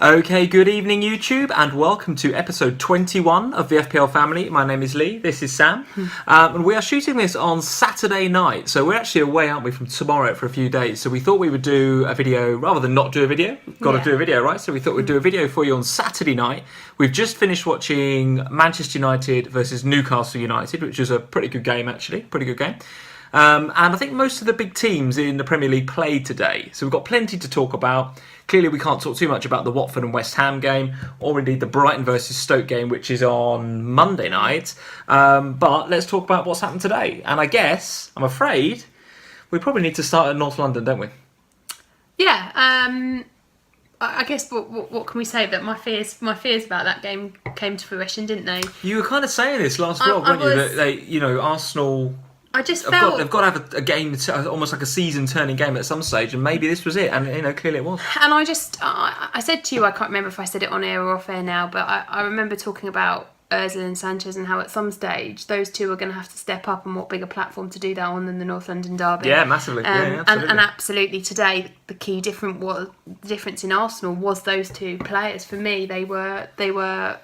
Okay, good evening YouTube and welcome to episode 21 of the FPL family. My name is Lee, this is Sam, and we are shooting this on Saturday night. So we're actually away, aren't we, from tomorrow for a few days. So we thought we would do a video, rather than not do a video, got to do a video, right? So we thought we'd do a video for you on Saturday night. We've just finished watching Manchester United versus Newcastle United, which is a pretty good game actually, pretty good game. And I think most of the big teams in the Premier League played today. So we've got plenty to talk about. Clearly we can't talk too much about the Watford and West Ham game, or indeed the Brighton versus Stoke game, which is on Monday night. But let's talk about what's happened today. And I guess, I'm afraid, we probably need to start at North London, don't we? Yeah, I guess what can we say? That my fears about that game came to fruition, didn't they? You were kind of saying this last vlog, weren't you? That they, Arsenal... I just felt they've got to have a game, almost like a season-turning game at some stage, and maybe this was it, and clearly it was. And I said to you, I can't remember if I said it on air or off air now, but I remember talking about Ozil and Sanchez and how at some stage those two are going to have to step up, and what bigger platform to do that on than the North London derby. Yeah, massively. Absolutely. And absolutely today, the key difference in Arsenal was those two players. For me, they were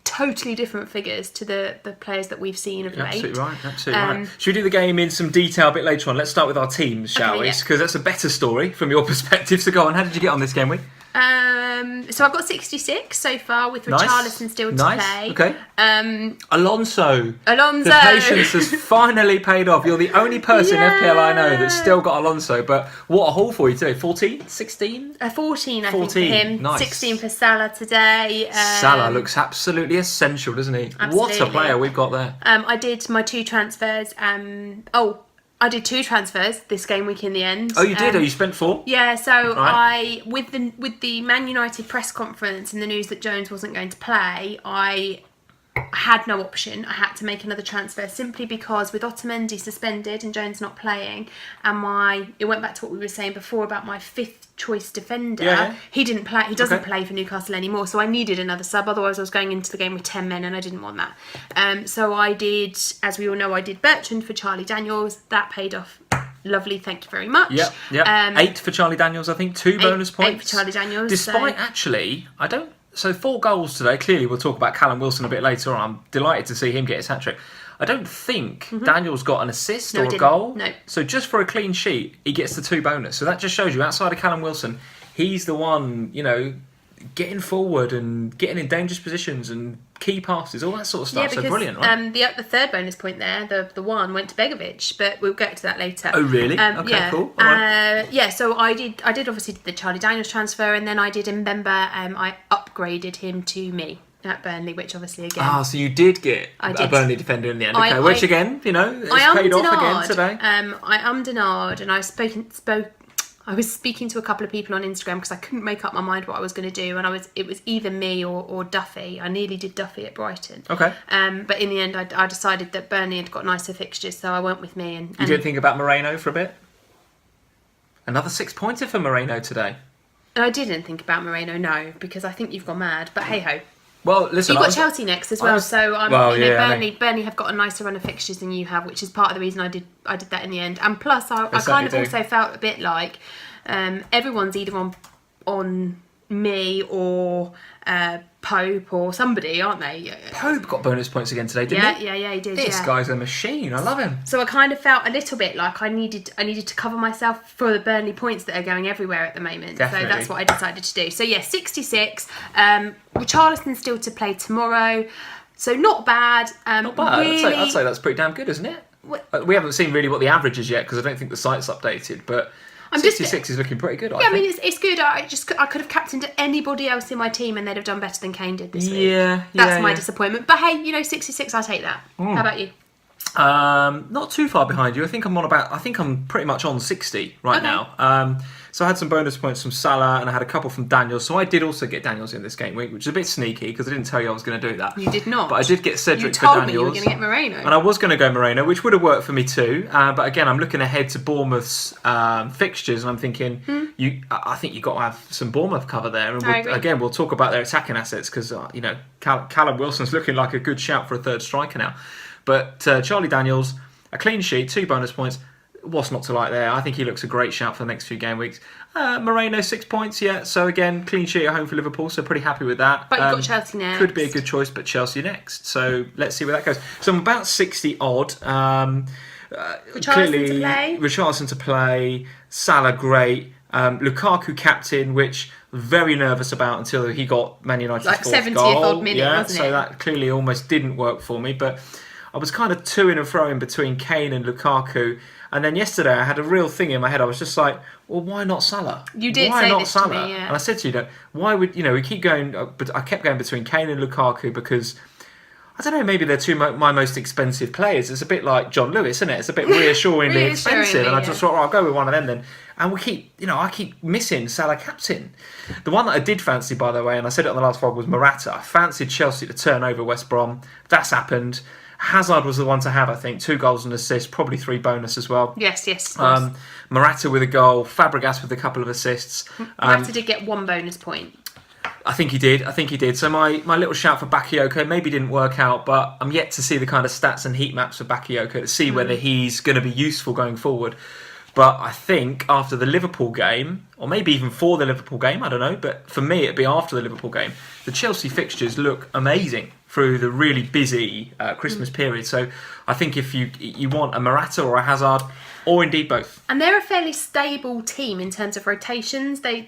totally different figures to the players that we've seen of late. Absolutely right. Should we do the game in some detail a bit later on? Let's start with our teams, shall we? Because that's a better story from your perspective. So go on, how did you get on this game week? So I've got 66 so far, with Richarlison still to play. Okay. Alonso. The patience has finally paid off. You're the only person FPL I know that's still got Alonso, but what a haul for you today. 14? 16? 14, I think, for him. Nice. 16 for Salah today. Salah looks absolutely essential, doesn't he? Absolutely. What a player we've got there. I did my 2 transfers. I did 2 transfers this game week in the end. Oh, you did? You spent 4? Yeah, so right. With the Man United press conference and the news that Jones wasn't going to play, I had no option. I had to make another transfer simply because with Otamendi suspended and Jones not playing, and it went back to what we were saying before about my 5th choice defender. Yeah. He didn't play. He doesn't play for Newcastle anymore, so I needed another sub. Otherwise, I was going into the game with 10 men, and I didn't want that. So I did, as we all know, I did Bertrand for Charlie Daniels. That paid off. Lovely, thank you very much. Yeah. 8 for Charlie Daniels, I think. 2 bonus points. 8 for Charlie Daniels. Despite So 4 goals today. Clearly, we'll talk about Callum Wilson a bit later on. I'm delighted to see him get his hat-trick. I don't think Daniel's got an assist or a goal. No. So just for a clean sheet, he gets the 2 bonus. So that just shows you, outside of Callum Wilson, he's the one, getting forward and getting in dangerous positions and key passes, all that sort of stuff. Yeah, because, so brilliant, right? The 3rd bonus point there, the 1 went to Begovic, but we'll get to that later. Oh really? Okay, cool. All right. So I did obviously the Charlie Daniels transfer, and then I did Mbemba. I upgraded him to me at Burnley, which obviously again. So you did get a Burnley defender in the end. Okay, which again, it's paid off again today. I ummed and ahed, and I was speaking to a couple of people on Instagram because I couldn't make up my mind what I was going to do, and it was either me or Duffy. I nearly did Duffy at Brighton. Okay. But in the end, I decided that Burnley had got nicer fixtures, so I went with me. And you didn't think about Moreno for a bit? Another 6-pointer for Moreno today. I didn't think about Moreno, no, because I think you've gone mad. But hey ho. Well, listen, you've got Chelsea next as well, so Burnley have got a nicer run of fixtures than you have, which is part of the reason I did that in the end. And plus, I kind of also felt a bit like everyone's either on me or Pope or somebody, aren't they? Pope got bonus points again today, didn't he? Yeah, he did. This guy's a machine. I love him. So I kind of felt a little bit like I needed to cover myself for the Burnley points that are going everywhere at the moment. Definitely. So that's what I decided to do. So 66. Richarlison still to play tomorrow. So not bad. Not bad. Really, I'd say that's pretty damn good, isn't it? We haven't seen really what the average is yet because I don't think the site's updated, but 66 is looking pretty good. I think. It's good. I could have captained anybody else in my team and they'd have done better than Kane did this week. That's my disappointment. But hey, 66, I'll take that. How about you? Not too far behind you. I think I'm pretty much on 60 right now. So I had some bonus points from Salah and I had a couple from Daniels. So I did also get Daniels in this game week, which is a bit sneaky because I didn't tell you I was going to do that. You did not. But I did get Cedric for Daniels. Daniels. You told me you were going to get Moreno. And I was going to go Moreno, which would have worked for me too. But again, I'm looking ahead to Bournemouth's fixtures and I'm thinking, I think you've got to have some Bournemouth cover there. And we'll talk about their attacking assets because, Callum Wilson's looking like a good shout for a 3rd striker now. But Charlie Daniels, a clean sheet, 2 bonus points. what's not to like there? I think he looks a great shout for the next few game weeks. Moreno, 6 points, yeah. So again, clean sheet at home for Liverpool, so pretty happy with that. But you've got Chelsea next. Could be a good choice, but Chelsea next. So let's see where that goes. So I'm about 60 odd. Richarlison to play. Salah great. Lukaku captain, which very nervous about until he got Man United's like fourth 70th goal. odd minute, wasn't so it? that clearly almost didn't work for me. But I was kind of to-ing and fro-ing between Kane and Lukaku. And then yesterday I had a real thing in my head. I was just like, well, why not Salah? You did why say not this Salah? to me, yeah. And I said to you, why would, we keep going, but I kept going between Kane and Lukaku because, I don't know, maybe they're two my most expensive players. It's a bit like John Lewis, isn't it? It's a bit reassuringly expensive. And I just thought, I'll go with one of them then. And we keep, I keep missing Salah captain. The one that I did fancy, by the way, and I said it on the last vlog, was Morata. I fancied Chelsea to turn over West Brom. That's happened. Hazard was the one to have, I think. 2 goals and assists, probably 3 bonus as well. Yes. Morata with a goal, Fabregas with a couple of assists. Morata did get 1 bonus point. I think he did. So my little shout for Bakayoko maybe didn't work out, but I'm yet to see the kind of stats and heat maps for Bakayoko to see whether he's going to be useful going forward. But I think after the Liverpool game, or maybe even for the Liverpool game, I don't know, but for me it'd be after the Liverpool game, the Chelsea fixtures look amazing through the really busy Christmas period. So I think if you want a Morata or a Hazard, or indeed both. And they're a fairly stable team in terms of rotations. They're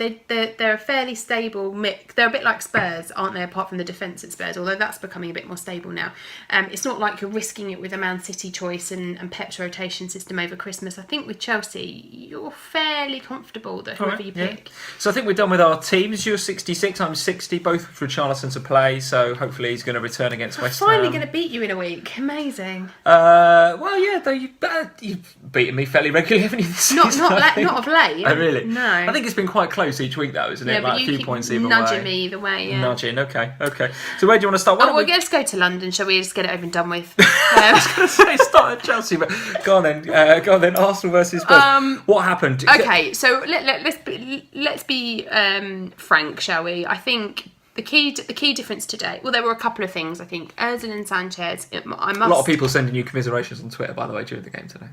a fairly stable mix. They're a bit like Spurs, aren't they, apart from the defence at Spurs, although that's becoming a bit more stable now. It's not like you're risking it with a Man City choice and Pep's rotation system over Christmas. I think with Chelsea, you're fairly comfortable that whoever you pick. Yeah. So I think we're done with our teams. You're 66, I'm 60, both for Richarlison to play, so hopefully he's going to return against West Ham. Finally going to beat you in a week. Amazing. Well, yeah, though you've beaten me fairly regularly, haven't you, this season? Not of late. Oh, really? No. I think it's been quite close each week, though, isn't it? But like you a few keep points either nudging way. me either way, yeah. Nudging, okay. So where do you want to start? Let's go to London, shall we? Just get it over and done with. I was going to say start at Chelsea, but go on then. Arsenal versus Spurs. What happened? Okay, so let's be frank, shall we? I think the key difference today. Well, there were a couple of things. I think Ozil and Sanchez. A lot of people sending you commiserations on Twitter, by the way, during the game today.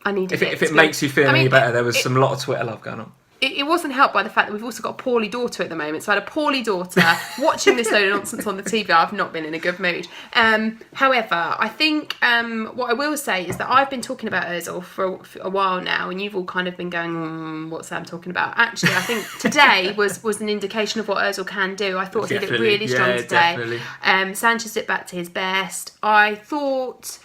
I needed If it makes you feel any better, there was a lot of Twitter love going on. It wasn't helped by the fact that we've also got a poorly daughter at the moment. So I had a poorly daughter watching this load of nonsense on the TV. I've not been in a good mood. However, I think what I will say is that I've been talking about Ozil for a while now, and you've all kind of been going, what's Sam talking about? Actually, I think today was an indication of what Ozil can do. I thought he looked really strong today. Sanchez dipped back to his best. I thought...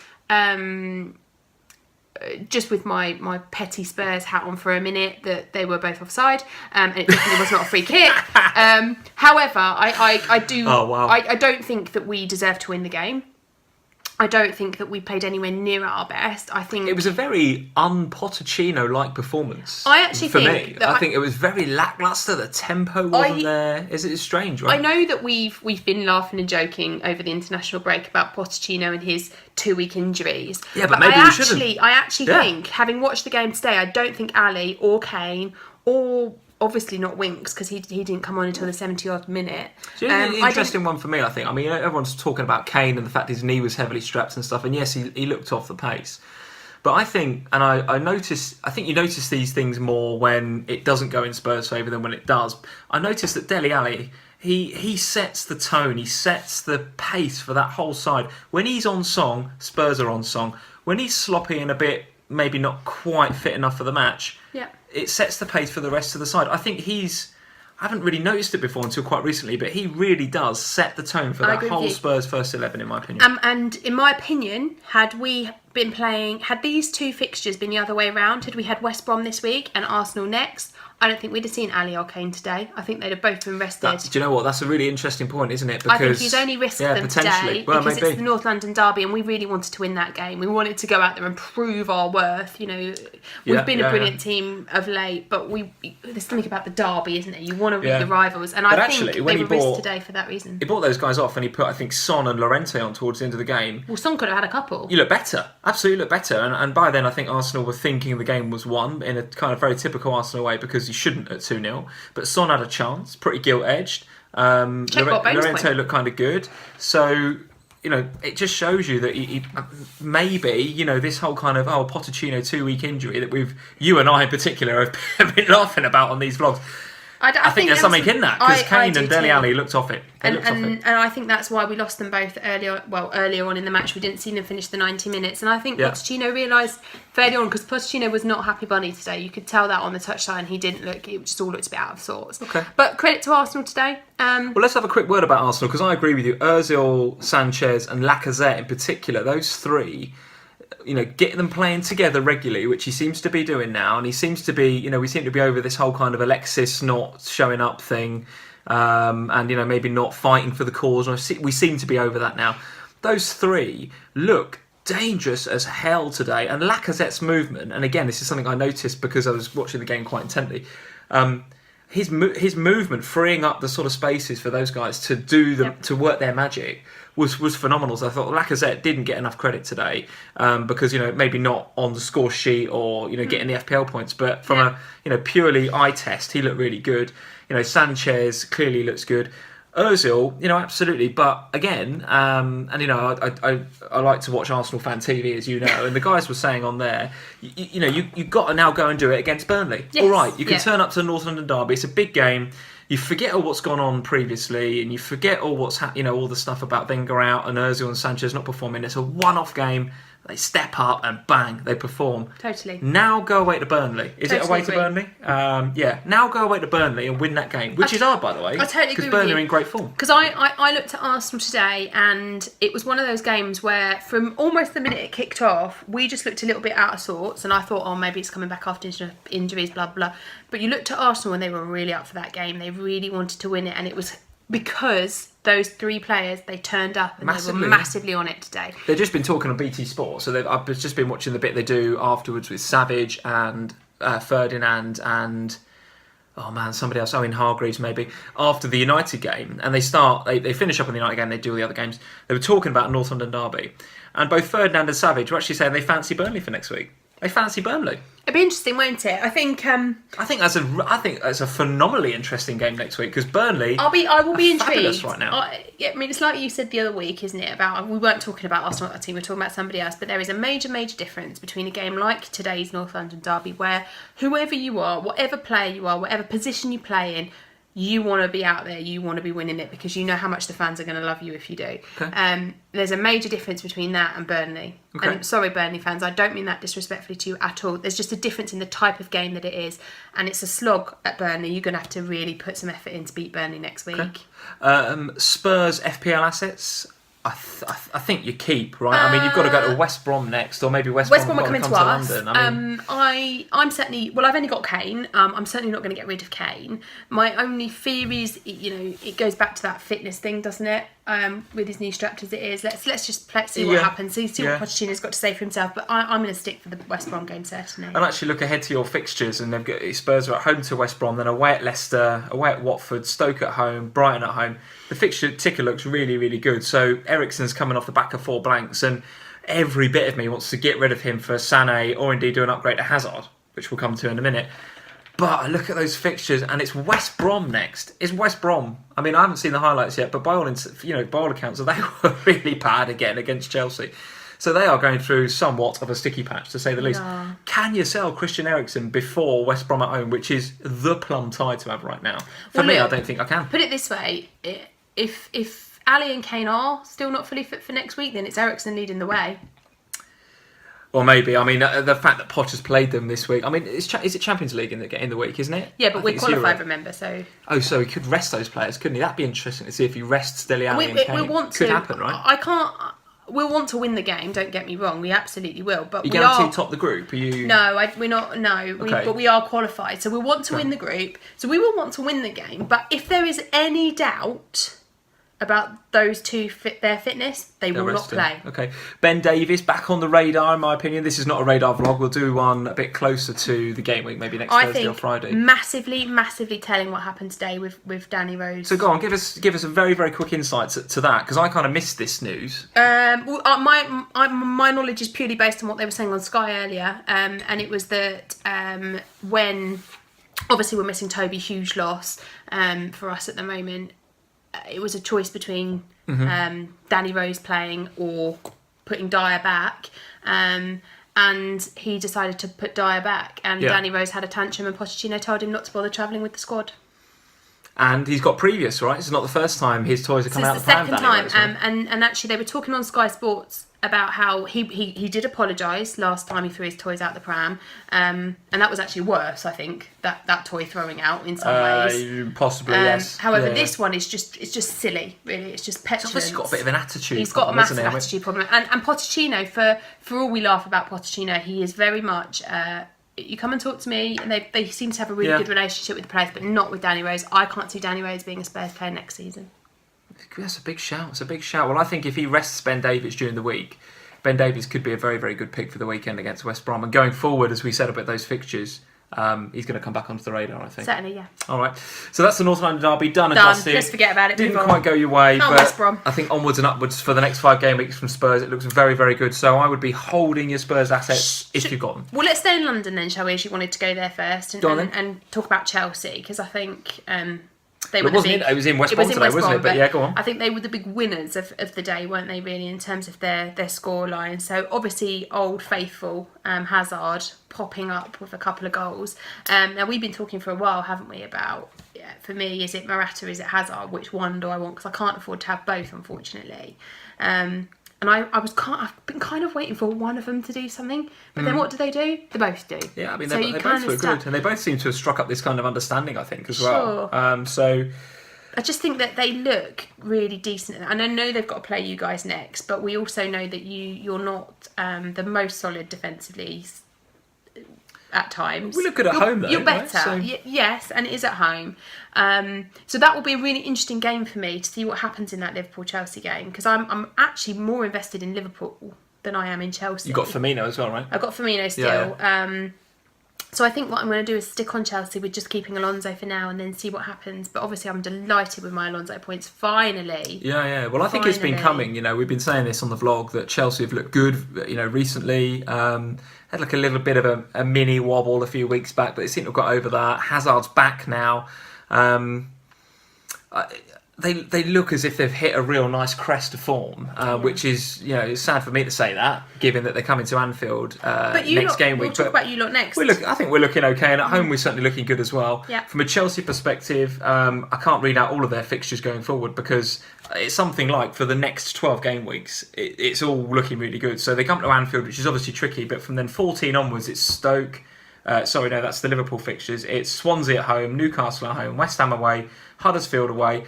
just with my petty Spurs hat on for a minute, that they were both offside, and it definitely was not a free kick. However, I do. Oh, wow. I don't think that we deserve to win the game. I don't think that we played anywhere near our best. I think it was a very un-Pochettino-like performance. I actually think I think it was very lacklustre. The tempo wasn't there. It's strange, right? I know that we've been laughing and joking over the international break about Pochettino and his 2-week injuries. Yeah, but maybe we shouldn't. I actually think, having watched the game today, I don't think Ali or Kane or obviously not Winks, because he didn't come on until the 70-odd minute. So an interesting one for me, I think. I mean, everyone's talking about Kane and the fact his knee was heavily strapped and stuff, and yes, he looked off the pace. But I think, and I think you notice these things more when it doesn't go in Spurs' favour than when it does. I noticed that Dele Alli, he sets the tone, he sets the pace for that whole side. When he's on song, Spurs are on song. When he's sloppy and a bit, maybe not quite fit enough for the match, it sets the pace for the rest of the side. I think I haven't really noticed it before until quite recently, but he really does set the tone for that whole Spurs first 11, in my opinion. And in my opinion, had these two fixtures been the other way around, had we had West Brom this week and Arsenal next, I don't think we'd have seen Ali or Kane today. I think they'd have both been rested. Do you know what? That's a really interesting point, isn't it? Because I think he's only risked them today because it's the North London derby, and we really wanted to win that game. We wanted to go out there and prove our worth. You know, we've been a brilliant team of late, but there's something about the derby, isn't there? You want to beat the rivals, and I think they were risked today for that reason. He brought those guys off, and he put, I think, Son and Llorente on towards the end of the game. Well, Son could have had a couple. You look better. Absolutely look better. And by then, I think Arsenal were thinking the game was won in a kind of very typical Arsenal way, because you shouldn't at 2-0. But Son had a chance, pretty gilt-edged. Llorente looked kind of good. So it just shows you that he maybe, this whole kind of Pochettino 2-week injury that you and I in particular have been laughing about on these vlogs. I think there's something in that, because Kane and Dele Alli looked off it. And I think that's why we lost them both earlier on in the match. We didn't see them finish the 90 minutes. And I think Pochettino realised fairly on, because Pochettino was not happy bunny today. You could tell that on the touchline. He didn't look, it just all looked a bit out of sorts. Okay. But credit to Arsenal today. Well, let's have a quick word about Arsenal, because I agree with you. Ozil, Sanchez and Lacazette in particular, those three, get them playing together regularly, which he seems to be doing now, and he seems to be, we seem to be over this whole kind of Alexis not showing up thing, and maybe not fighting for the cause. We seem to be over that now. Those three look dangerous as hell today, and Lacazette's movement, and again, this is something I noticed because I was watching the game quite intently. His movement, freeing up the sort of spaces for those guys to do to work their magic, was phenomenal. So I thought Lacazette didn't get enough credit today, because maybe not on the score sheet or getting the FPL points, but from a purely eye test, he looked really good. Sanchez clearly looks good. Ozil, absolutely, but again, I like to watch Arsenal fan TV, as you know, and the guys were saying on there, you've got to now go and do it against Burnley. Yes. All right, you can turn up to the North London derby. It's a big game. You forget all what's gone on previously, and you forget all what's all the stuff about Wenger out and Ozil and Sanchez not performing. It's a one-off game. They step up and bang, they perform. Totally. Now go away to Burnley. Is it away to Burnley? Now go away to Burnley and win that game, which is hard, by the way. I totally agree with you. Because Burnley are in great form. Because I looked at Arsenal today, and it was one of those games where from almost the minute it kicked off, we just looked a little bit out of sorts, and I thought, maybe it's coming back after injuries, blah, blah. But you looked at Arsenal and they were really up for that game. They really wanted to win it, and it was because those three players, they turned up and they were massively on it today. They've just been talking on BT Sport, so I've just been watching the bit they do afterwards with Savage and Ferdinand and somebody else, Owen Hargreaves maybe, after the United game, and they finish up on the United game, they do all the other games. They were talking about North London derby, and both Ferdinand and Savage were actually saying they fancy Burnley for next week. They fancy Burnley. It'd be interesting, won't it? I think that's a phenomenally interesting game next week, because Burnley. I will be fabulous intrigued right now. It's like you said the other week, isn't it? About we weren't talking about Arsenal at that team, we're talking about somebody else. But there is a major difference between a game like today's North London derby, where whoever you are, whatever player you are, whatever position you play in, you want to be out there, you want to be winning it, because you know how much the fans are going to love you if you do. Okay. There's a major difference between that and Burnley. Okay. And sorry, Burnley fans, I don't mean that disrespectfully to you at all. There's just a difference in the type of game that it is, and it's a slog at Burnley. You're going to have to really put some effort in to beat Burnley next week. Okay. Spurs FPL assets. I think you keep, right? I mean, you've got to go to West Brom next, or maybe West Brom are coming to us. London. I'm certainly. Well, I've only got Kane. I'm certainly not going to get rid of Kane. My only fear is, it goes back to that fitness thing, doesn't it? With his knee strapped as it is, let's just see what happens. See what Pochettino's got to say for himself. But I'm going to stick for the West Brom game certainly. And actually look ahead to your fixtures, and they've got Spurs are at home to West Brom, then away at Leicester, away at Watford, Stoke at home, Brighton at home. The fixture ticker looks really, really good. So Eriksen's coming off the back of 4 blanks, and every bit of me wants to get rid of him for Sané, or indeed do an upgrade to Hazard, which we'll come to in a minute. But I look at those fixtures, and it's West Brom next. It's West Brom. I mean, I haven't seen the highlights yet, but by all accounts, they were really bad again against Chelsea. So they are going through somewhat of a sticky patch, to say the least. Yeah. Can you sell Christian Eriksen before West Brom at home, which is the plum tie to have right now? For me, I don't think I can. Put it this way: if Ali and Kane are still not fully fit for next week, then it's Eriksen leading the way. Well, maybe. I mean, the fact that Potter's played them this week. I mean, is it Champions League in the week, isn't it? Yeah, but we're qualified, remember, so... Oh, so he could rest those players, couldn't he? That'd be interesting to see if he rests Dele Alli and Kane. Could happen, right? I can't... We'll want to win the game, don't get me wrong. We absolutely will. But you guarantee top the group? Are you... No, we're not. No, but we are qualified. So we want to win the group. So we will want to win the game. But if there is any doubt about those two their fitness, they will not play. Okay. Ben Davies back on the radar, in my opinion. This is not a radar vlog. We'll do one a bit closer to the game week, maybe next Thursday or Friday. Massively telling what happened today with Danny Rose. So go on, give us a very, very quick insight to that, because I kind of missed this news. My knowledge is purely based on what they were saying on Sky earlier, and it was that when obviously we're missing Toby, huge loss for us at the moment. it was a choice between Danny Rose playing or putting Dyer back. And he decided to put Dyer back, and Danny Rose had a tantrum, and Pochettino told him not to bother travelling with the squad. And he's got previous, right? It's not the first time his toys have come out It's of the the pram. second time, and actually they were talking on Sky Sports about how he did apologise last time he threw his toys out the pram, and that was actually worse, I think, that toy throwing out in some ways. Possibly, yes. However, this one is just silly, really. It's just petulance. He's obviously got a bit of an attitude. He's got a massive attitude problem, and Pochettino, for all we laugh about Pochettino, he is very much. You come and talk to me, and they seem to have a really good relationship with the players, but not with Danny Rose. I can't see Danny Rose being a Spurs player next season. That's a big shout. It's a big shout. Well, I think if he rests Ben Davies during the week, Ben Davies could be a very, very good pick for the weekend against West Brom. And going forward, as we said about those fixtures, he's going to come back onto the radar, I think. Certainly, yeah. All right. So that's the North London derby done and dusted. Let's forget about it. Didn't quite go your way, Can't but West Brom. I think onwards and upwards for the next 5 game weeks from Spurs, it looks very, very good. So I would be holding your Spurs assets if you've got them. Well, let's stay in London then, shall we? As you wanted to go there first and talk about Chelsea, because I think they were it was in West Brom today, wasn't it? But yeah, go on. I think they were the big winners of the day, weren't they, really, in terms of their scoreline. So obviously, old faithful Hazard popping up with a couple of goals. Now, we've been talking for a while, haven't we, about, for me, is it Morata, is it Hazard? Which one do I want? Because I can't afford to have both, unfortunately. And I've been kind of waiting for one of them to do something, but then what do? They both do. Yeah, I mean, they both were good, and they both seem to have struck up this kind of understanding, I think, as well. So I just think that they look really decent, and I know they've got to play you guys next, but we also know that you're not the most solid defensively at times. We look good at home, though. You're better, right? yes, and it is at home. So that will be a really interesting game for me to see what happens in that Liverpool-Chelsea game, because I'm actually more invested in Liverpool than I am in Chelsea. You've got Firmino as well, right? I've got Firmino still. Yeah. So I think what I'm going to do is stick on Chelsea with just keeping Alonso for now and then see what happens. But obviously I'm delighted with my Alonso points, finally. Yeah. Well, I think it's been coming. We've been saying this on the vlog that Chelsea have looked good, recently. Had like a little bit of a mini wobble a few weeks back, but they seem to have got over that. Hazard's back now. They look as if they've hit a real nice crest of form, which is, it's sad for me to say that, given that they're coming to Anfield next game week. We'll talk about you lot next. I think we're looking okay, and at home we're certainly looking good as well. Yeah. From a Chelsea perspective, I can't read out all of their fixtures going forward because it's something like for the next 12 game weeks, it's all looking really good. So they come to Anfield, which is obviously tricky, but from then 14 onwards, it's Stoke. That's the Liverpool fixtures. It's Swansea at home, Newcastle at home, West Ham away, Huddersfield away.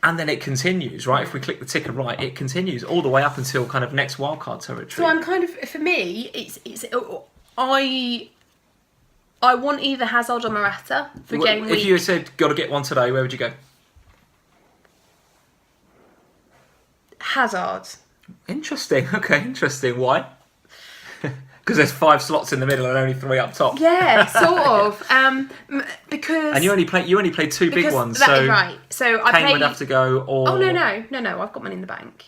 And then it continues, right? If we click the ticker right, it continues all the way up until kind of next wildcard territory. So I'm kind of, for me, I want either Hazard or Morata for game week. If you said got to get one today, where would you go? Hazard. Interesting. Okay, interesting. Why? Because there's 5 slots in the middle and only 3 up top. Yeah, sort of. Because and you only played 2 big ones. That is right. So Kane would have to go. Or no. I've got money in the bank.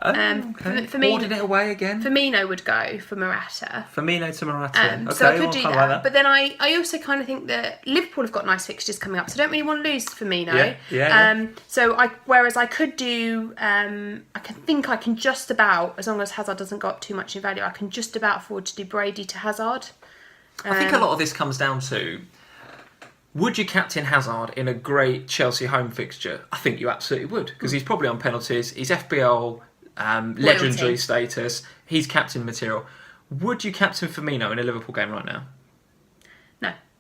Okay. For me, ordered it away again. Firmino would go for Morata. Firmino to Morata. Okay, so I could do that. that. But then I also kind of think that Liverpool have got nice fixtures coming up, so I don't really want to lose Firmino. Yeah. So whereas I could do, I can just about, as long as Hazard doesn't go up too much in value, I can just about afford to do Brady to Hazard. I think a lot of this comes down to, would you captain Hazard in a great Chelsea home fixture? I think you absolutely would, because he's probably on penalties. He's FPL legendary status. He's captain material. Would you captain Firmino in a Liverpool game right now?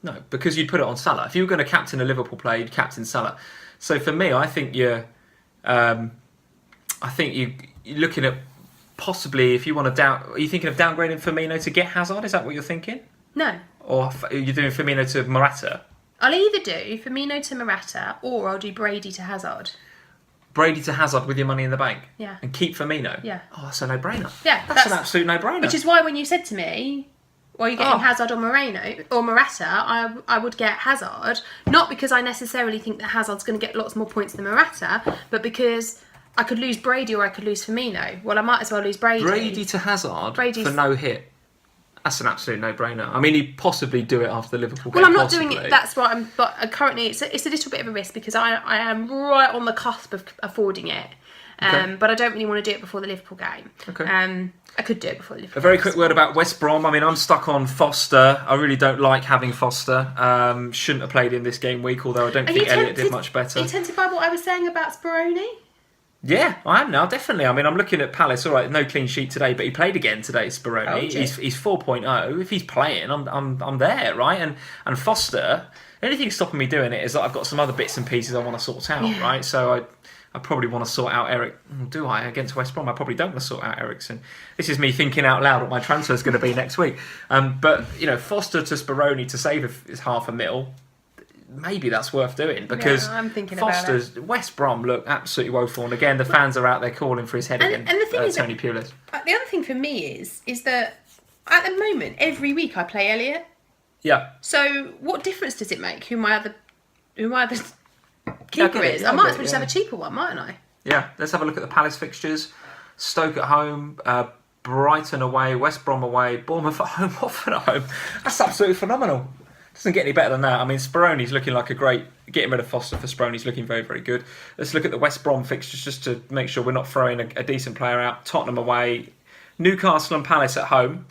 No, because you'd put it on Salah. If you were going to captain a Liverpool player, you'd captain Salah. So for me, I think you're looking at possibly, if you want to are you thinking of downgrading Firmino to get Hazard? Is that what you're thinking? No. Or are you doing Firmino to Morata? I'll either do Firmino to Morata or I'll do Brady to Hazard. Brady to Hazard with your money in the bank? Yeah. And keep Firmino? Yeah. Oh, that's a no-brainer. Yeah. That's an absolute no-brainer. Which is why when you said to me, well, you're getting Hazard or Morata, I would get Hazard, not because I necessarily think that Hazard's going to get lots more points than Morata, but because I could lose Brady or I could lose Firmino. Well, I might as well lose Brady. Brady to Hazard for no hit. That's an absolute no-brainer. I mean, he'd possibly do it after the Liverpool game. Well, I'm not possibly. doing it. That's what I'm. But currently, it's a little bit of a risk because I am right on the cusp of affording it. Okay. But I don't really want to do it before the Liverpool game. Okay. I could do it before the Liverpool. A very game. quick word about West Brom. I mean, I'm stuck on Foster. I really don't like having Foster. Shouldn't have played in this game week, although I don't think Elliott did much better. Are you tempted by what I was saying about Speroni? Yeah, I am now, definitely. I mean, I'm looking at Palace. All right, no clean sheet today, but he played again today, Speroni. Oh, he's 4.0. If he's playing, I'm there, right? And Foster, the only thing stopping me doing it is that I've got some other bits and pieces I want to sort out, right? So I probably want to sort out Eric. Do I against West Brom? I probably don't want to sort out Eriksen. This is me thinking out loud what my transfer is going to be next week. But Foster to Speroni to save is £500,000. Maybe that's worth doing because I'm thinking Foster's about it. West Brom look absolutely woeful, and again the fans are out there calling for his head again. And the thing is, Tony Pulis. The other thing for me is that at the moment every week I play Elliott. Yeah. So what difference does it make who my other keeper is? Yeah, I might as well just have a cheaper one, mightn't I? Yeah. Let's have a look at the Palace fixtures. Stoke at home, Brighton away, West Brom away, Bournemouth at home, Watford at home. That's absolutely phenomenal. Doesn't get any better than that. I mean, Speroni's looking like a great... Getting rid of Foster for Speroni's looking very, very good. Let's look at the West Brom fixtures just to make sure we're not throwing a decent player out. Tottenham away, Newcastle and Palace at home,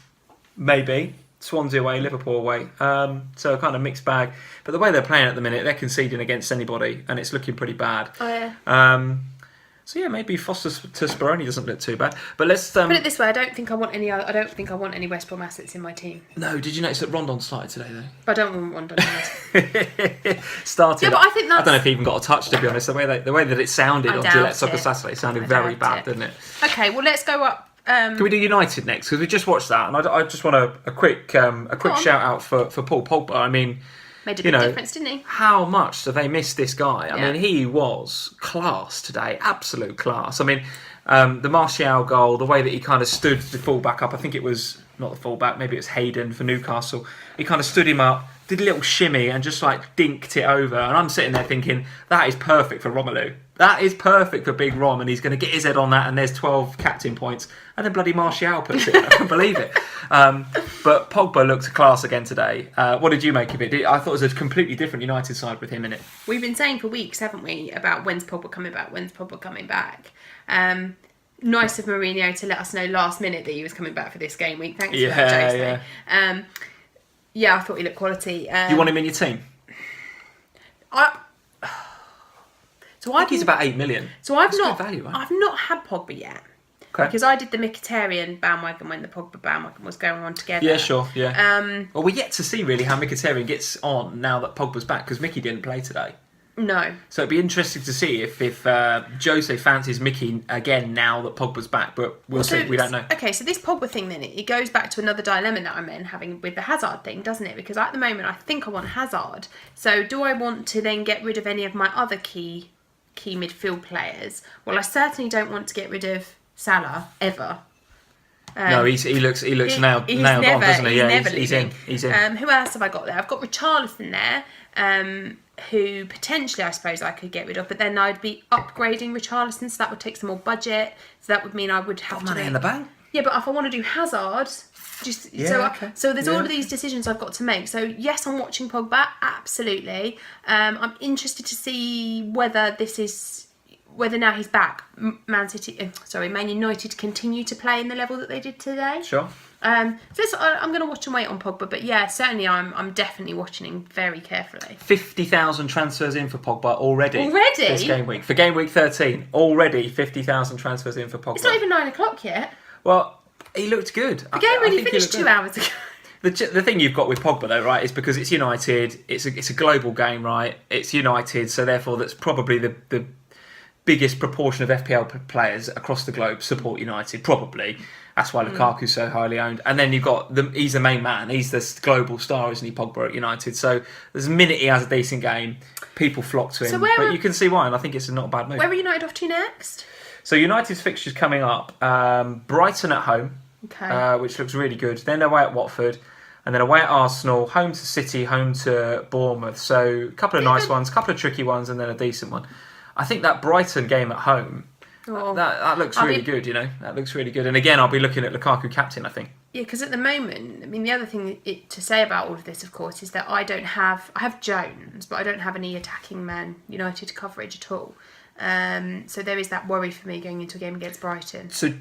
maybe. Swansea away, Liverpool away. So a kind of mixed bag. But the way they're playing at the minute, they're conceding against anybody, and it's looking pretty bad. Oh, yeah. So yeah, maybe Foster to Speroni doesn't look too bad. But let's put it this way: I don't think I want any West Brom assets in my team. No, did you notice that Rondon started today though? But I don't want Rondon. Started. Yeah, but I think that's... I don't know if he even got a touch, to be honest. The way that it sounded on Gillette Soccer Saturday sounded very bad, didn't it? Okay, well let's go up. Can we do United next? Because we just watched that, and I just want a quick shout out for Paul Pogba. I mean, made a big difference, didn't he? How much do they miss this guy? I Yeah. mean, he was class today, absolute class. I mean, the Martial goal, the way that he kind of stood the fullback up. I think it was not the fullback, maybe it was Hayden for Newcastle. He kind of stood him up, did a little shimmy, and just like dinked it over. And I'm sitting there thinking, that is perfect for Romelu. That is perfect for Big Rom, and he's going to get his head on that, and there's 12 captain points. And then bloody Martial puts it in. I can't believe it. But Pogba looked a class again today. What did you make of it? I thought it was a completely different United side with him in it. We've been saying for weeks, haven't we, about when's Pogba coming back. Nice of Mourinho to let us know last minute that he was coming back for this game week. Thanks for that, Jose. Yeah, I thought he looked quality. You want him in your team? So I think he's about 8 million. So I've That's not good value, right? I've not had Pogba yet. Okay. Because I did the Mkhitaryan bandwagon when the Pogba bandwagon was going on together. Yeah, sure, yeah. Well, we're yet to see really how Mkhitaryan gets on now that Pogba's back, because Mickey didn't play today. No. So it'd be interesting to see if Jose fancies Mickey again now that Pogba's back, but we'll see. We don't know. Okay, so this Pogba thing then, it goes back to another dilemma that I'm in having with the Hazard thing, doesn't it? Because at the moment I think I want Hazard. So do I want to then get rid of any of my other key midfield players? Well, I certainly don't want to get rid of Salah ever. No, he looks nailed on, doesn't he? Yeah, he's in. Who else have I got there? I've got Richarlison there, who potentially I suppose I could get rid of, but then I'd be upgrading Richarlison, so that would take some more budget. So that would mean I would have to money in the bank. Yeah, but if I want to do Hazard, so there's all of these decisions I've got to make. So yes, I'm watching Pogba, absolutely. I'm interested to see whether now he's back, Man United continue to play in the level that they did today. Sure. So I'm going to watch and wait on Pogba, but yeah, certainly I'm definitely watching him very carefully. 50,000 transfers in for Pogba already. This game week. For game week 13, already 50,000 transfers in for Pogba. It's not even 9 o'clock yet. Well, he looked good. The game really finished 2 hours ago. The thing you've got with Pogba though, right, is because it's United, it's a global game, right? It's United, so therefore that's probably the biggest proportion of FPL players across the globe support United, probably. That's why Lukaku's so highly owned. And then you've got he's the main man. He's the global star, isn't he, Pogba at United? So the minute he has a decent game, people flock to him. But you can see why, and I think it's not a bad move. Where are United off to next? So United's fixtures coming up. Brighton at home, which looks really good. Then away at Watford. And then away at Arsenal, home to City, home to Bournemouth. So a couple of nice ones, a couple of tricky ones, and then a decent one. I think that Brighton game at home, that looks really good, you know. That looks really good. And again, I'll be looking at Lukaku captain, I think. Yeah, because at the moment, I mean, the other thing to say about all of this, of course, is that I have Jones, but I don't have any attacking Man United coverage at all. So there is that worry for me going into a game against Brighton. So do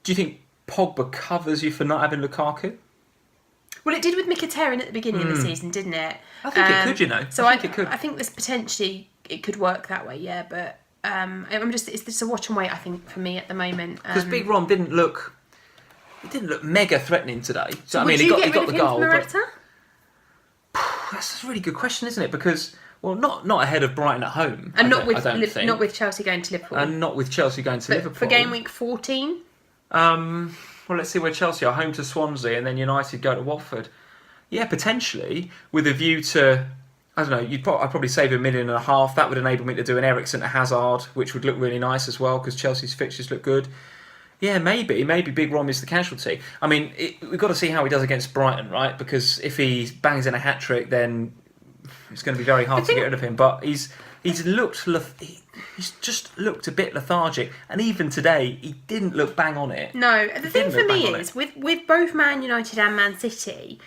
you think Pogba covers you for not having Lukaku? Well, it did with Mkhitaryan at the beginning of the season, didn't it? I think it could, you know. So I think there's potentially it could work that way, yeah. But it's just a watch and wait, I think, for me at the moment. Because Big Rom didn't look mega threatening today. So I mean, would you he got the goal. Morata? That's a really good question, isn't it? Because not ahead of Brighton at home, and not with Chelsea going to Liverpool, and not with Chelsea going to Liverpool for game week 14. Well, let's see where Chelsea are. Home to Swansea, and then United go to Watford. Yeah, potentially with a view to, I don't know. I'd probably save £1.5 million. That would enable me to do an Eriksen to Hazard, which would look really nice as well because Chelsea's fixtures look good. Yeah, maybe Big Rom is the casualty. I mean, we've got to see how he does against Brighton, right? Because if he bangs in a hat trick, then it's going to be very hard to get rid of him. But he's just looked a bit lethargic, and even today he didn't look bang on it. No, the thing for me is with both Man United and Man City,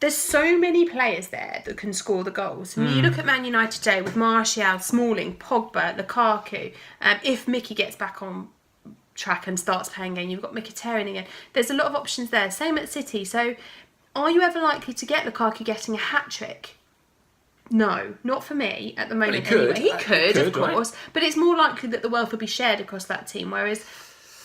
there's so many players there that can score the goals. I mean, you look at Man United today with Martial, Smalling, Pogba, Lukaku. If Mickey gets back on track and starts playing again, you've got Mkhitaryan again. There's a lot of options there. Same at City. So, are you ever likely to get Lukaku getting a hat trick? No, not for me at the moment. Anyway, he could, of course, right? But it's more likely that the wealth will be shared across that team. Whereas,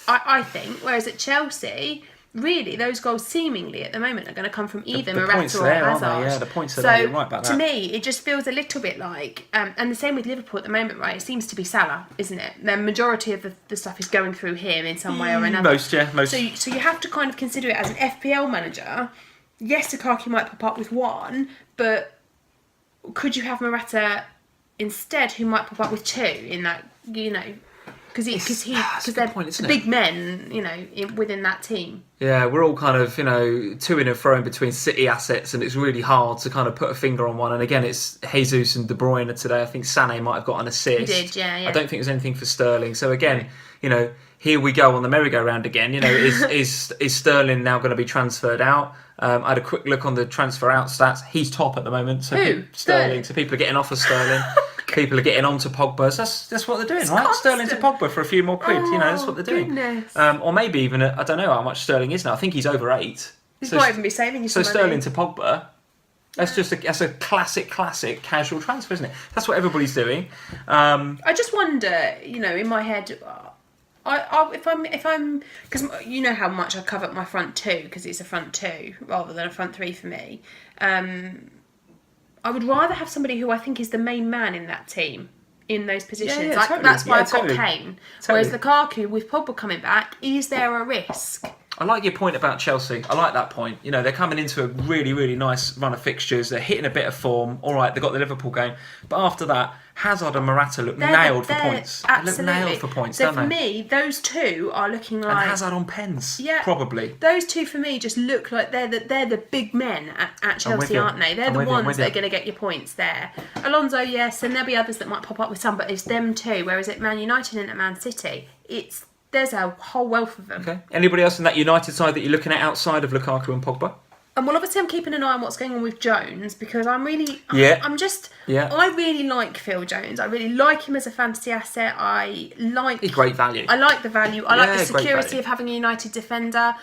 I think, at Chelsea, really, those goals seemingly at the moment are going to come from either Morata or Hazard. Yeah, the points are there. You're right about that. To me, it just feels a little bit like, and the same with Liverpool at the moment, right? It seems to be Salah, isn't it? The majority of the stuff is going through him in some way or another. Most. So you have to kind of consider it as an FPL manager. Yes, Lukaku might pop up with one, but could you have Morata instead, who might pop up with two in that, because they're big men, within that team. Yeah, we're all kind of, to and fro in between City assets, and it's really hard to kind of put a finger on one. And again, it's Jesus and De Bruyne today. I think Sané might have got an assist. He did, yeah. I don't think there's anything for Sterling. So again, here we go on the merry-go-round again. Is Sterling now going to be transferred out? I had a quick look on the transfer out stats. He's top at the moment. So who? Sterling. So people are getting off of Sterling. People are getting onto Pogba. So that's what they're doing, right? Constant. Sterling to Pogba for a few more quid. That's what they're doing. Or maybe even, I don't know how much Sterling is now. I think he's over 8. He might even be saving you some money. Sterling to Pogba. That's that's a classic casual transfer, isn't it? That's what everybody's doing. I just wonder, in my head, if I'm because you know how much I cover my front two because it's a front two rather than a front three for me. I would rather have somebody who I think is the main man in that team in those positions. Totally. That's why I've totally. got Kane. Totally. Whereas Lukaku, with Pogba coming back, is there a risk? I like your point about Chelsea. I like that point. They're coming into a really, really nice run of fixtures. They're hitting a bit of form. All right, they've got the Liverpool game. But after that, Hazard and Morata look nailed for points. Absolutely. They look nailed for points, so don't they? For me, those two are looking like... And Hazard on pens, yeah, probably. Those two, for me, just look like they're the big men at Chelsea, aren't they? They're the ones that are going to get your points there. Alonso, yes, and there'll be others that might pop up with some, but it's them two. Whereas at Man United and at Man City, there's a whole wealth of them. Okay. Anybody else in that United side that you're looking at outside of Lukaku and Pogba? And obviously I'm keeping an eye on what's going on with Jones because I really like Phil Jones. I really like him as a fantasy asset. He's great value. I like the value. I like the security of having a United defender.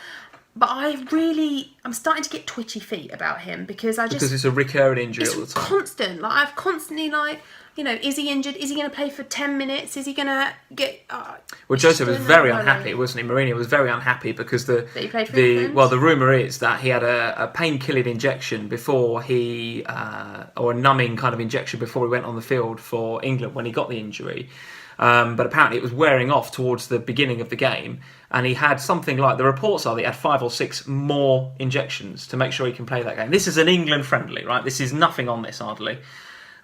But I'm starting to get twitchy feet about him because it's a recurring injury all the time. It's constant. I've constantly is he injured? Is he going to play for 10 minutes? Is he going to get... Well, Joseph was very unhappy, wasn't he? Mourinho was very unhappy because that he played for England? Well, the rumour is that he had a pain-killing injection before or a numbing kind of injection before he went on the field for England when he got the injury. But apparently it was wearing off towards the beginning of the game, and he had something like, the reports are that he had 5 or 6 more injections to make sure he can play that game. This is an England friendly, right? This is nothing on this hardly.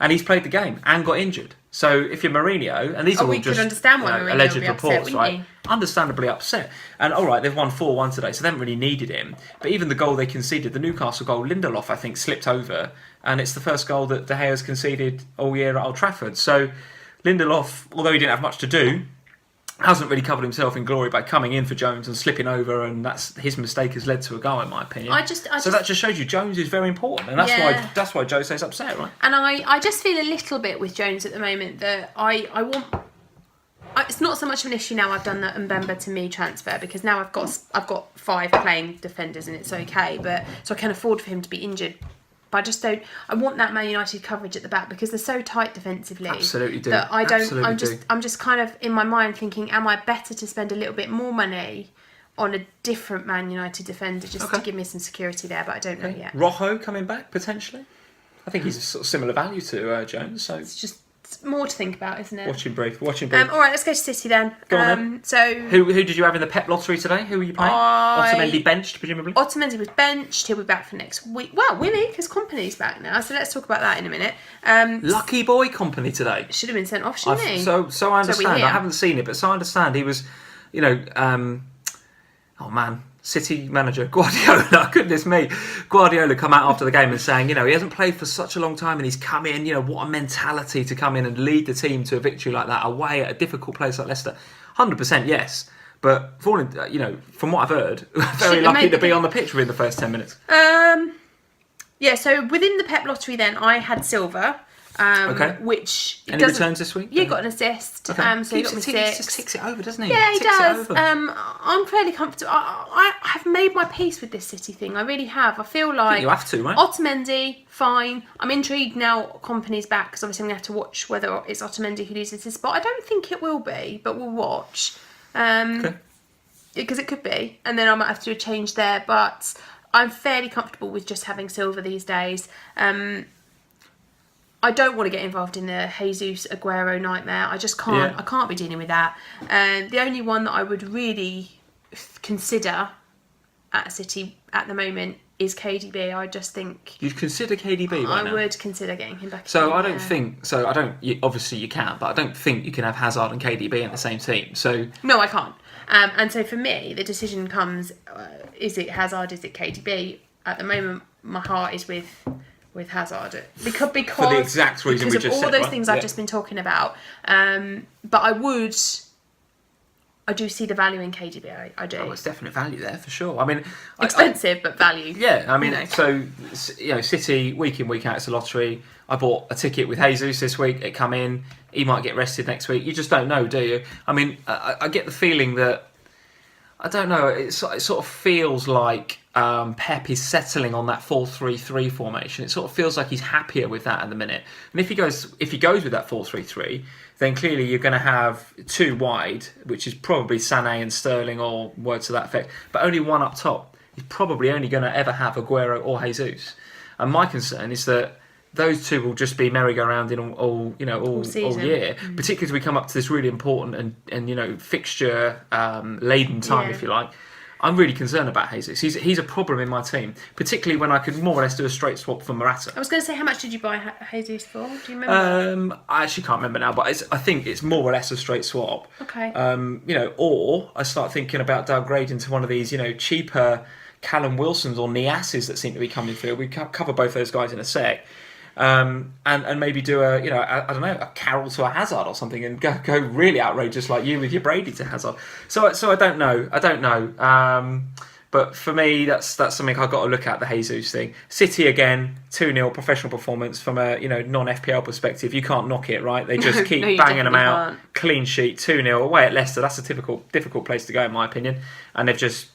And he's played the game and got injured. So if you're Mourinho, and these are all just understand why Mourinho alleged would be reports, upset, right? you? Understandably upset. And all right, they've won 4-1 today, so they haven't really needed him. But even the goal they conceded, the Newcastle goal, Lindelof, I think, slipped over, and it's the first goal that De Gea's conceded all year at Old Trafford. So Lindelof, although he didn't have much to do, hasn't really covered himself in glory by coming in for Jones and slipping over, and that's his mistake has led to a goal, in my opinion. So that just shows you Jones is very important, and that's why Jose's upset, right? And I just feel a little bit with Jones at the moment that I want. It's not so much of an issue now. I've done the Mbemba to me transfer because now I've got 5 playing defenders and it's okay, but so I can afford for him to be injured. But I just don't. I want that Man United coverage at the back because they're so tight defensively. Absolutely do. That I don't. Absolutely I'm just kind of in my mind thinking, am I better to spend a little bit more money on a different Man United defender just to give me some security there? But I don't know yet. Rojo coming back potentially. I think he's a sort of similar value to Jones. So it's just more to think about, isn't it? Watching brief. All right, let's go to City then. Go on then. So who did you have in the Pep lottery today? Who were you playing? Otamendi benched, presumably. Otamendi was benched. He'll be back for next week. Well, Willie, because Company's back now. So let's talk about that in a minute. Lucky boy Company today. Should have been sent off, shouldn't he? So I understand. I haven't seen it, but so I understand he was, oh man. City manager Guardiola, goodness me, Guardiola come out after the game and saying, he hasn't played for such a long time and he's come in, what a mentality to come in and lead the team to a victory like that away at a difficult place like Leicester. 100% yes, but from what I've heard, very lucky to be on the pitch within the first 10 minutes. Yeah, so within the Pep lottery then, I had Silver. Which any returns this week? Yeah, got an assist. Okay. So he got me 6. Just ticks it over, doesn't he? Yeah, he does. It over. I'm fairly comfortable. I have made my peace with this City thing. I really have. I feel like you have to, right? Otamendi, fine. I'm intrigued now. Company's back because obviously I'm gonna have to watch whether it's Otamendi who loses his spot. I don't think it will be, but we'll watch. Because it could be, and then I might have to do a change there. But I'm fairly comfortable with just having Silver these days. I don't want to get involved in the Jesus Aguero nightmare. I just can't. Yeah. I can't be dealing with that. The only one that I would really consider at City at the moment is KDB. I just think you'd consider KDB. Right I would consider getting him back. So I don't think. So I don't. Obviously you can, but I don't think you can have Hazard and KDB in the same team. So no, I can't. And so for me, the decision comes: is it Hazard? Is it KDB? At the moment, my heart is with Hazard because for the exact reason we just said, all those things I've just been talking about. But I do see the value in KDB. I do. Oh, it's definite value there for sure. I mean, expensive but value. Yeah, I mean, so City week in week out it's a lottery. I bought a ticket with Jesus this week. It come in. He might get rested next week. You just don't know, do you? I mean, I get the feeling that I don't know. It sort of feels like Pep is settling on that 4-3-3 formation. It sort of feels like he's happier with that at the minute. And if he goes with that 4-3-3, then clearly you're going to have 2 wide, which is probably Sané and Sterling or words to that effect, but only 1 up top. He's probably only going to ever have Aguero or Jesus. And my concern is that those 2 will just be merry-go-round in all year, particularly as we come up to this really important and fixture laden time, if you like. I'm really concerned about Jesus. He's a problem in my team, particularly when I could more or less do a straight swap for Morata. I was going to say, how much did you buy Jesus for? Do you remember? I actually can't remember now, but I think it's more or less a straight swap. Okay. Or I start thinking about downgrading to one of these, cheaper Callum Wilsons or Niases that seem to be coming through. We cover both those guys in a sec. And maybe do a Carroll to a Hazard or something, and go really outrageous like you with your Brady to Hazard. So I don't know. But for me, that's something I've got to look at, the Jesus thing. City again, 2-0 professional performance from a non-FPL perspective. You can't knock it, right? They just keep banging them out. Can't. Clean sheet, 2-0 away at Leicester. That's a difficult place to go in my opinion. And they've just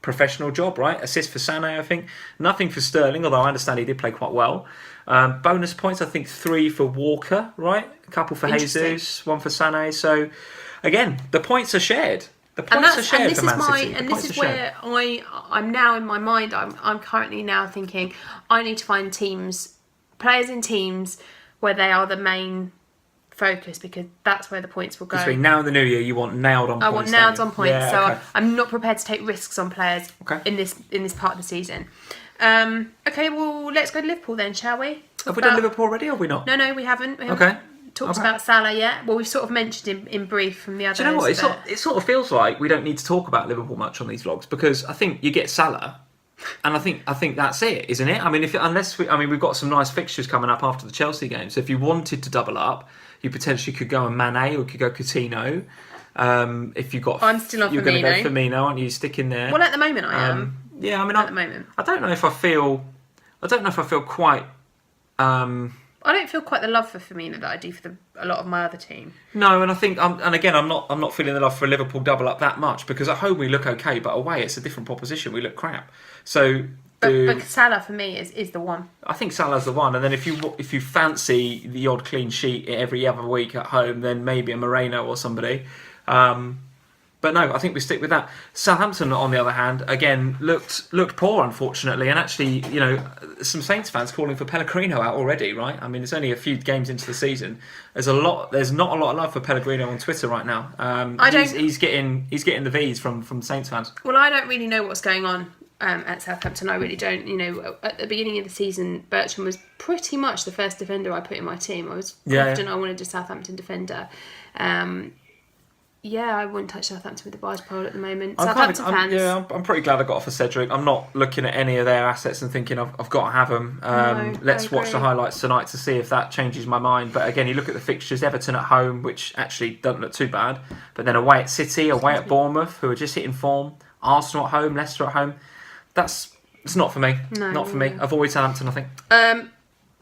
professional job, right? Assist for Sané, I think. Nothing for Sterling, although I understand he did play quite well. Bonus points, I think 3 for Walker, right? A couple for Jesus, 1 for Sané. So, again, the points are shared. The points are shared for Man City. And this is where I'm now in my mind, I'm currently now thinking I need to find players in teams where they are the main focus, because that's where the points will go. Between now and the new year, you want nailed on points. I want nailed on points, yeah, so okay. I'm not prepared to take risks on players in this part of the season. Okay, well, let's go to Liverpool then, shall we? Have we done Liverpool already, or have we not? No, we haven't. Talked about Salah yet. Well, we've sort of mentioned in brief from the others. Do you know what? It sort of feels like we don't need to talk about Liverpool much on these vlogs, because I think you get Salah, and I think that's it, isn't it? I mean, we've got some nice fixtures coming up after the Chelsea game. So if you wanted to double up, you potentially could go on Mane or you could go Coutinho. If you've got, I'm still on you're going to go Firmino. Firmino, aren't you? Sticking there. Well, at the moment I am. Yeah, I mean, At the moment. I don't know if I feel quite. I don't feel quite the love for Firmino that I do for a lot of my other team. No, and I think, I'm not feeling the love for a Liverpool double up that much, because at home we look okay, but away it's a different proposition. We look crap. So, but Salah for me is the one. I think Salah's the one. And then if you fancy the odd clean sheet every other week at home, then maybe a Moreno or somebody. But no, I think we stick with that. Southampton, on the other hand, again looked poor, unfortunately, and actually, some Saints fans calling for Pellegrino out already, right? I mean, it's only a few games into the season. There's not a lot of love for Pellegrino on Twitter right now. He's getting the V's from Saints fans. Well, I don't really know what's going on at Southampton. I really don't. At the beginning of the season, Bertrand was pretty much the first defender I put in my team. I was confident I wanted a Southampton defender. I wouldn't touch Southampton with the buys pole at the moment. Southampton fans. I'm pretty glad I got off of Cedric. I'm not looking at any of their assets and thinking I've got to have them. Let's watch the highlights tonight to see if that changes my mind. But again, you look at the fixtures: Everton at home, which actually doesn't look too bad, but then away at City, away at Bournemouth, who are just hitting form. Arsenal at home, Leicester at home. It's not for me. No, not for me. Avoid Southampton, I think.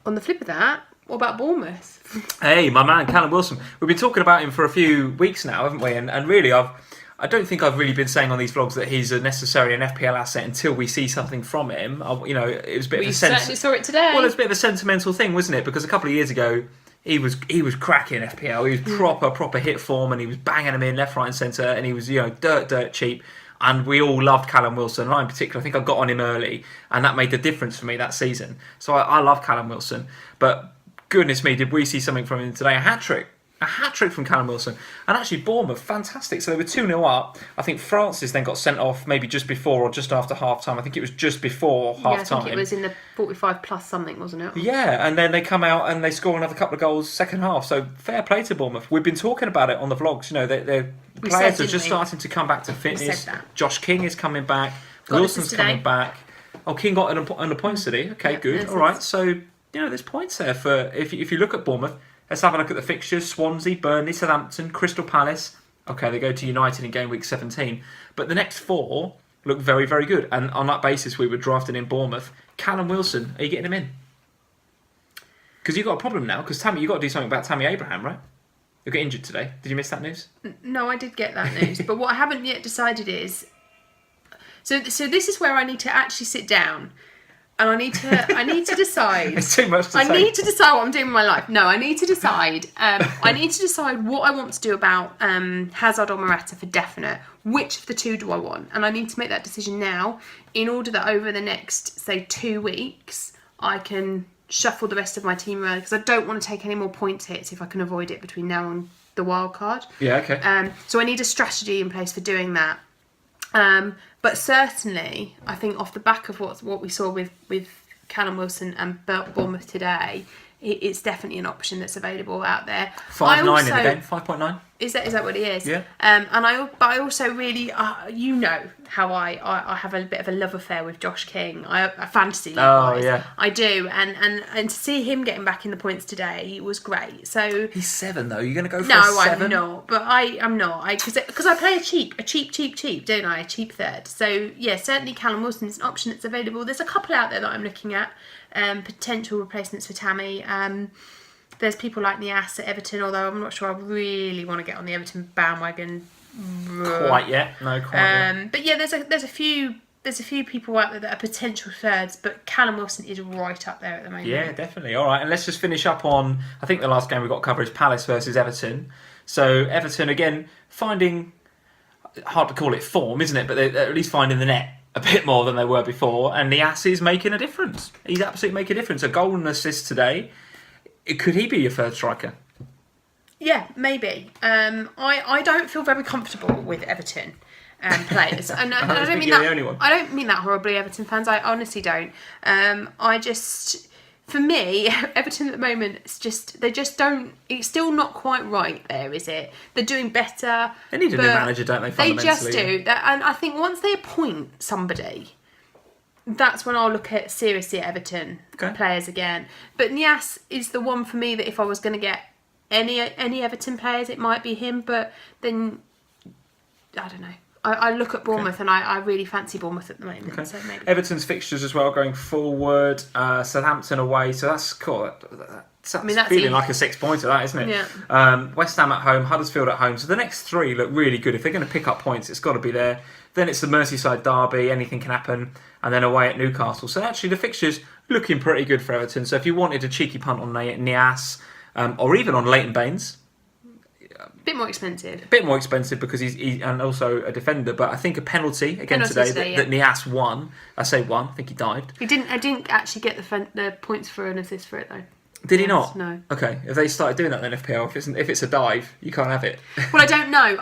On the flip of that, what about Bournemouth? Hey, my man, Callum Wilson. We've been talking about him for a few weeks now, haven't we? And really, I don't think I've really been saying on these vlogs that he's necessarily an FPL asset until we see something from him. It was a bit of a certainly saw it today. Well, it's a bit of a sentimental thing, wasn't it? Because a couple of years ago, he was cracking FPL. He was proper hit form, and he was banging them in left, right, and centre, and he was dirt cheap. And we all loved Callum Wilson. And I in particular, I think I got on him early, and that made the difference for me that season. So I love Callum Wilson, but goodness me, did we see something from him today? A hat-trick from Callum Wilson. And actually, Bournemouth, fantastic. So they were 2-0 up. I think Francis then got sent off maybe just before or just after half-time. I think it was just before half-time. I think it was in the 45 plus something, wasn't it? Yeah, and then they come out and they score another couple of goals second half. So fair play to Bournemouth. We've been talking about it on the vlogs. The players are just starting to come back to fitness. Josh King is coming back. Wilson's coming back. Oh, King got an the points today. Okay, good. All right, so there's points there for if you look at Bournemouth. Let's have a look at the fixtures. Swansea, Burnley, Southampton, Crystal Palace. Okay, they go to United in game week 17. But the next four look very, very good. And on that basis, we were drafting in Bournemouth. Callum Wilson, are you getting him in? Because you've got a problem now. Because you've got to do something about Tammy Abraham, right? You got injured today. Did you miss that news? No, I did get that news. But what I haven't yet decided is... So this is where I need to actually sit down. And I need to decide. It's too much to say. I need to decide what I'm doing with my life. No, I need to decide. I need to decide what I want to do about Hazard or Morata for definite. Which of the two do I want? And I need to make that decision now in order that over the next, say, 2 weeks, I can shuffle the rest of my team around, because I don't want to take any more points hits if I can avoid it between now and the wild card. Yeah, okay. So I need a strategy in place for doing that. But certainly, I think off the back of what we saw with Callum Wilson and Bournemouth today, it's definitely an option that's available out there. 5.9 in the game, 5.9. Is that what it is? Yeah. But I also really, how I have a bit of a love affair with Josh King. I fantasy. Oh yeah. I do, and to see him getting back in the points today was great. So he's 7 though. You're going to go for a 7? I'm not. But I'm not. Because I play a cheap, don't I? A cheap third. So yeah, certainly Callum Wilson is an option that's available. There's a couple out there that I'm looking at. Potential replacements for Tammy. There's people like Nias at Everton, although I'm not sure I really want to get on the Everton bandwagon quite yet. No, quite yet. But yeah, there's a few people out there that are potential thirds, but Callum Wilson is right up there at the moment. Yeah, definitely. All right, and let's just finish up on, I think the last game we've got to cover is Palace versus Everton. So Everton, again, finding, hard to call it form, isn't it? But they're at least finding the net a bit more than they were before, and Nias is making a difference. He's absolutely making a difference. A goal and assist today. Could he be your third striker? Yeah, maybe. I don't feel very comfortable with Everton players, and I don't mean that. I don't mean that horribly, Everton fans. I honestly don't. For me, Everton at the moment, they just don't. It's still not quite right there, is it? They're doing better. They need a new manager, don't they? They just do. And I think once they appoint somebody, that's when I'll look at seriously at Everton players again. But Nias is the one for me that if I was going to get any Everton players, it might be him. But then I don't know. I look at Bournemouth and I really fancy Bournemouth at the moment. Okay. So maybe. Everton's fixtures as well going forward. Southampton away, so that's cool. That's feeling like a 6-pointer, that, isn't it? Yeah. West Ham at home, Huddersfield at home. So the next 3 look really good. If they're going to pick up points, it's got to be there. Then it's the Merseyside derby, anything can happen. And then away at Newcastle. So actually the fixtures looking pretty good for Everton. So if you wanted a cheeky punt on Nias, or even on Leighton Baines, Bit more expensive. a bit more expensive because he's and also a defender, but I think a penalty again today that Nias won. I say won. I think he dived. I didn't actually get the points for an assist for it though. Did he not? No. Okay. If they started doing that then FPL, if it's a dive, you can't have it. Well, I don't know.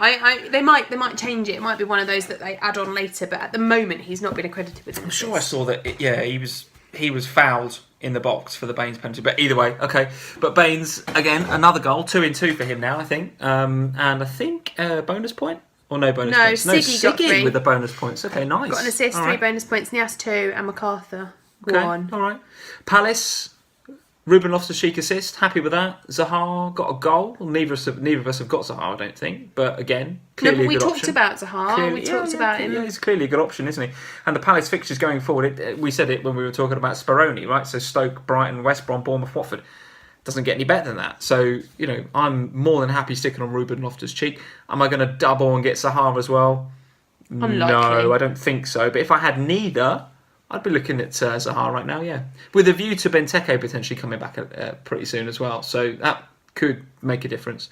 They might change it. It might be one of those that they add on later. But at the moment, he's not been accredited with an assist. I'm sure I saw that. He was fouled in the box for the Baines penalty. But either way, okay. But Baines again, another goal, 2 in 2 for him now, I think. And I think bonus point or no bonus points. No, Siggy got 3 with the bonus points. Okay, nice. Got an assist, All 3 right. bonus points. Nias 2 and MacArthur 1. Okay, all right. Palace. Ruben Loftus-Cheek assist, happy with that. Zaha got a goal. Neither of us have got Zaha, I don't think. But again, clearly a good option. We talked about Zaha. We talked about him. Yeah, he's clearly a good option, isn't he? And the Palace fixtures going forward, we said it when we were talking about Speroni, right? So Stoke, Brighton, West Brom, Bournemouth, Watford. Doesn't get any better than that. So, I'm more than happy sticking on Ruben Loftus-Cheek. Am I going to double and get Zaha as well? Unlikely. No, I don't think so. But if I had neither, I'd be looking at Zaha right now, yeah. With a view to Benteke potentially coming back pretty soon as well. So that could make a difference.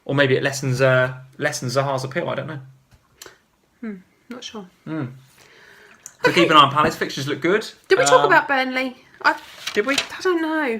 Or maybe it lessens Zaha's appeal, I don't know. Not sure. So keep an eye on Palace. Fixtures look good. Did we talk about Burnley? Did we? I don't know.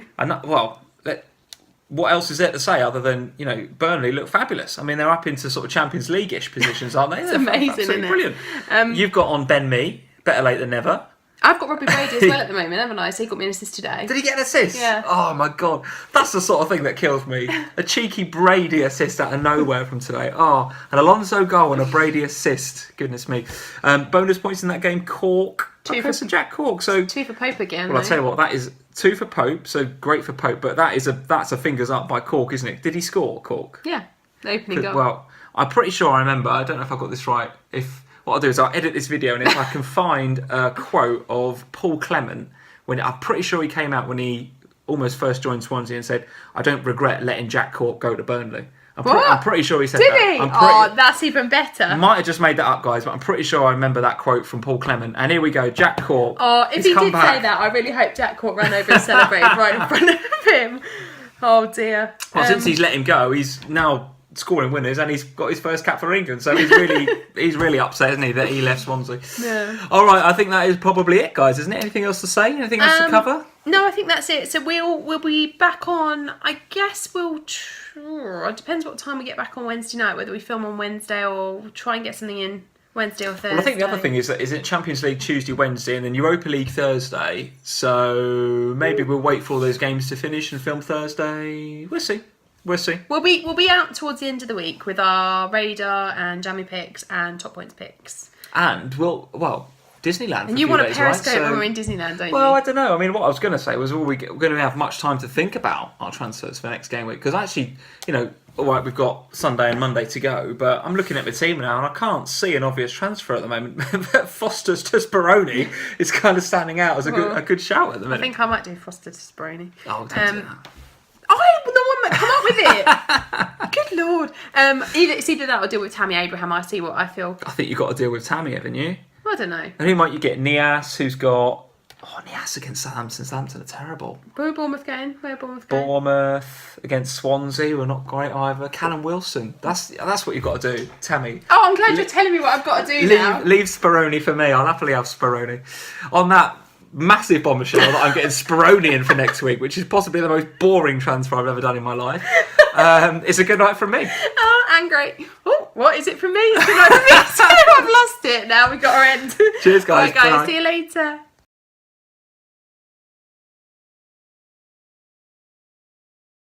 What else is there to say other than, Burnley look fabulous? I mean, they're up into sort of Champions League-ish positions, aren't they? It's amazing, absolutely isn't it? Brilliant. You've got on Ben Mee, better late than never. I've got Robbie Brady as well at the moment, haven't I? So he got me an assist today. Did he get an assist? Yeah. Oh my God. That's the sort of thing that kills me. A cheeky Brady assist out of nowhere from today. Oh, an Alonso goal and a Brady assist. Goodness me. Bonus points in that game, Cork. 2 for Sir Jack Cork. So 2 for Pope again. Well, I'll tell you what, that is 2 for Pope, so great for Pope, but that's a fingers up by Cork, isn't it? Did he score, Cork? Yeah, the opening goal. Well, I'm pretty sure I remember, I don't know if I got this right, what I'll do is I'll edit this video, and if I can find a quote of Paul Clement, I'm pretty sure he came out when he almost first joined Swansea and said, "I don't regret letting Jack Cork go to Burnley." I'm pretty sure he said Did that. he? That's even better. Might have just made that up, guys, but I'm pretty sure I remember that quote from Paul Clement. And here we go, Jack Cork. Oh, if he did say that, I really hope Jack Cork ran over and celebrated right in front of him. Oh dear. Well, since he's let him go, he's now scoring winners, and he's got his first cap for England, so he's really upset, isn't he, that he left Swansea? Yeah. All right, I think that is probably it, guys, isn't it? Anything else to say? Anything else to cover? No, I think that's it. So we'll be back on. I guess it depends what time we get back on Wednesday night. Whether we film on Wednesday or we'll try and get something in Wednesday or Thursday. Well, I think the other thing is it Champions League Tuesday, Wednesday, and then Europa League Thursday. So maybe we'll wait for all those games to finish and film Thursday. We'll see. We'll be out towards the end of the week with our radar and jammy picks and top points picks. And Disneyland. And you want a Periscope right? when we're in Disneyland, don't you? Well, I don't know. I mean, what I was going to say was, we're going to have much time to think about our transfers for next game week? Because actually, all right, we've got Sunday and Monday to go, but I'm looking at the team now and I can't see an obvious transfer at the moment. Foster's to Speroni is kind of standing out as a good shout at the minute. I think I might do Foster to Speroni. Oh, don't do that. I'm the one that come up with it. Good Lord. It's either that or deal with Tammy Abraham. I see what I feel. I think you've got to deal with Tammy, haven't you? I don't know. And who might you get? Nias, who's got... Oh, Nias against Southampton. Southampton are terrible. Where are Bournemouth going? Bournemouth against Swansea, who are not great either. Callum Wilson. That's what you've got to do, Tammy. Oh, I'm glad you're telling me what I've got to do now. Leave Speroni for me. I'll happily have Speroni. On that massive bombshell that I'm getting Speroni in for next week, which is possibly the most boring transfer I've ever done in my life. It's a good night from me. Oh, and great. Oh, what is it from me? It's good night from me too. I've lost it. Now we've got our end. Cheers, guys. Bye, guys. Bye. See you later.